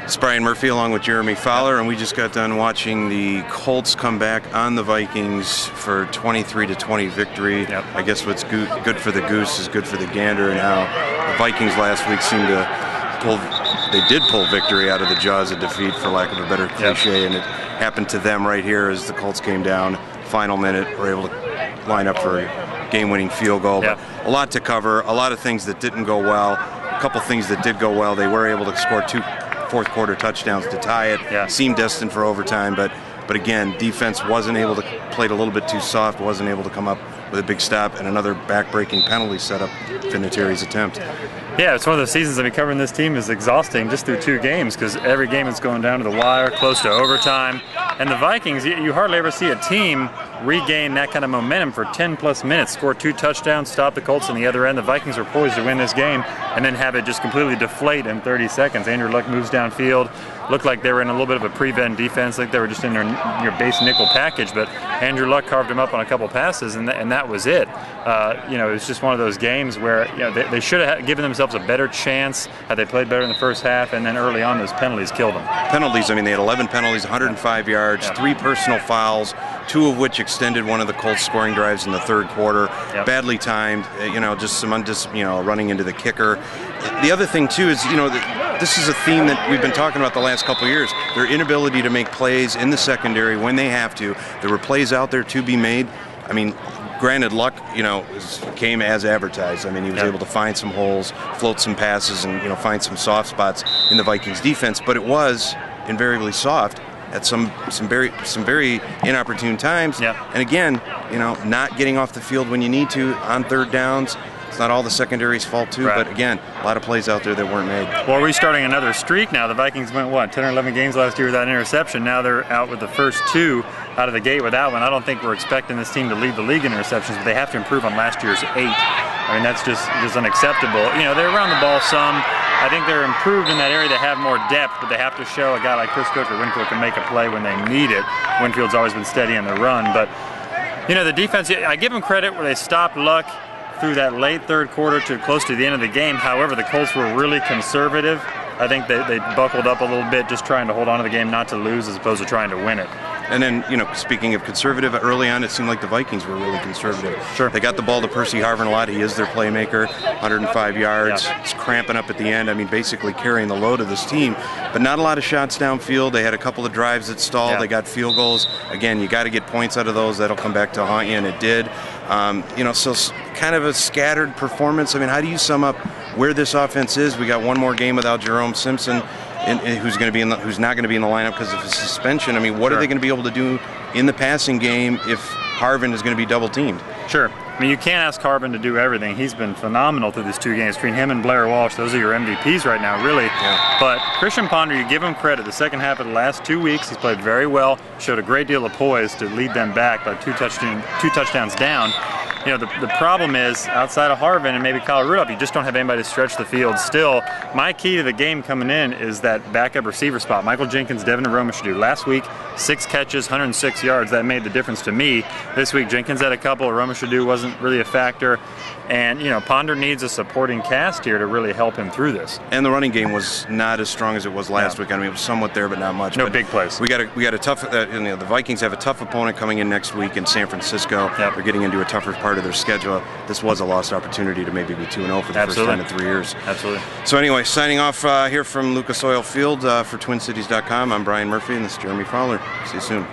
It's Brian Murphy along with Jeremy Fowler, and we just got done watching the Colts come back on the Vikings for a 23-20 victory. Yep. I guess what's good for the goose is good for the gander, and how the Vikings last week seemed to pull victory out of the jaws of defeat, for lack of a better cliche, Yep. and it happened to them right here as the Colts came down. Final minute, were able to line up for a game-winning field goal. Yep. But a lot to cover, a lot of things that didn't go well, a couple things that did go well. They were able to score 2 fourth quarter touchdowns to tie it. Yeah. Seemed destined for overtime, but again, defense wasn't able to, played a little bit too soft, wasn't able to come up with a big stop, and another back-breaking penalty set up Vinatieri's attempt. Yeah, it's one of those seasons. I mean, covering this team is exhausting just through 2 games, because every game is going down to the wire, close to overtime. And the Vikings, you hardly ever see a team regain that kind of momentum for 10-plus minutes, score 2 touchdowns, stop the Colts on the other end. The Vikings are poised to win this game, and then have it just completely deflate in 30 seconds. Andrew Luck moves downfield. Looked like they were in a little bit of a prevent defense, like they were just in your base nickel package, but Andrew Luck carved him up on a couple passes, and that was it. It was just one of those games where they should have given themselves a better chance had they played better in the first half, and then early on those penalties killed them. Penalties, I mean, they had 11 penalties, 105 yards, 3 personal fouls, 2 of which extended one of the Colts scoring drives in the third quarter. Yep. Badly timed, just some running into the kicker. The other thing too is, this is a theme that we've been talking about the last couple of years. Their inability to make plays in the secondary when they have to. There were plays out there to be made. I mean, granted, Luck, came as advertised. I mean, he was able to find some holes, float some passes, and find some soft spots in the Vikings defense. But it was invariably soft at some very inopportune times. Yeah. And again, not getting off the field when you need to on third downs. It's not all the secondary's fault too, right. But again, a lot of plays out there that weren't made. Well, we're starting another streak now. The Vikings went, 10 or 11 games last year without interception. Now they're out with the first 2 out of the gate without one. I don't think we're expecting this team to lead the league in interceptions, but they have to improve on last year's 8. I mean, that's just unacceptable. They run the ball some. I think they're improved in that area. They have more depth, but they have to show a guy like Chris Cook or Winfield can make a play when they need it. Winfield's always been steady in the run, but the defense, I give them credit where they stopped Luck through that late third quarter to close to the end of the game. However, the Colts were really conservative. I think they buckled up a little bit, just trying to hold on to the game, not to lose, as opposed to trying to win it. And then, speaking of conservative, early on it seemed like the Vikings were really conservative. Sure. They got the ball to Percy Harvin a lot. He is their playmaker, 105 yards. Yeah. He's cramping up at the end. I mean, basically carrying the load of this team. But not a lot of shots downfield. They had a couple of drives that stalled. Yeah. They got field goals. Again, you got to get points out of those. That'll come back to haunt you, and it did. So kind of a scattered performance. I mean, how do you sum up where this offense is? We got one more game without Jerome Simpson, who's not going to be in the lineup because of his suspension. I mean, what are they going to be able to do in the passing game if Harvin is going to be double teamed? Sure. I mean, you can't ask Harvin to do everything. He's been phenomenal through these 2 games. Between him and Blair Walsh, those are your MVPs right now, really. Yeah. But Christian Ponder, you give him credit. The second half of the last 2 weeks, he's played very well, showed a great deal of poise to lead them back by 2 touchdowns down. The problem is, outside of Harvin and maybe Kyle Rudolph, you just don't have anybody to stretch the field. Still, my key to the game coming in is that backup receiver spot. Michael Jenkins, Devin Aromashadu. Last week, 6 catches, 106 yards. That made the difference to me. This week, Jenkins had a couple. Aromashadu wasn't really a factor. And, Ponder needs a supporting cast here to really help him through this. And the running game was not as strong as it was last week. I mean, it was somewhat there, but not much. No big plays. We got a tough. The Vikings have a tough opponent coming in next week in San Francisco. Yep. They're getting into a tougher part of their schedule. This was a lost opportunity to maybe be 2-0 for the first time in 3 years. Absolutely. So anyway, signing off here from Lucas Oil Field for TwinCities.com. I'm Brian Murphy, and this is Jeremy Fowler. See you soon.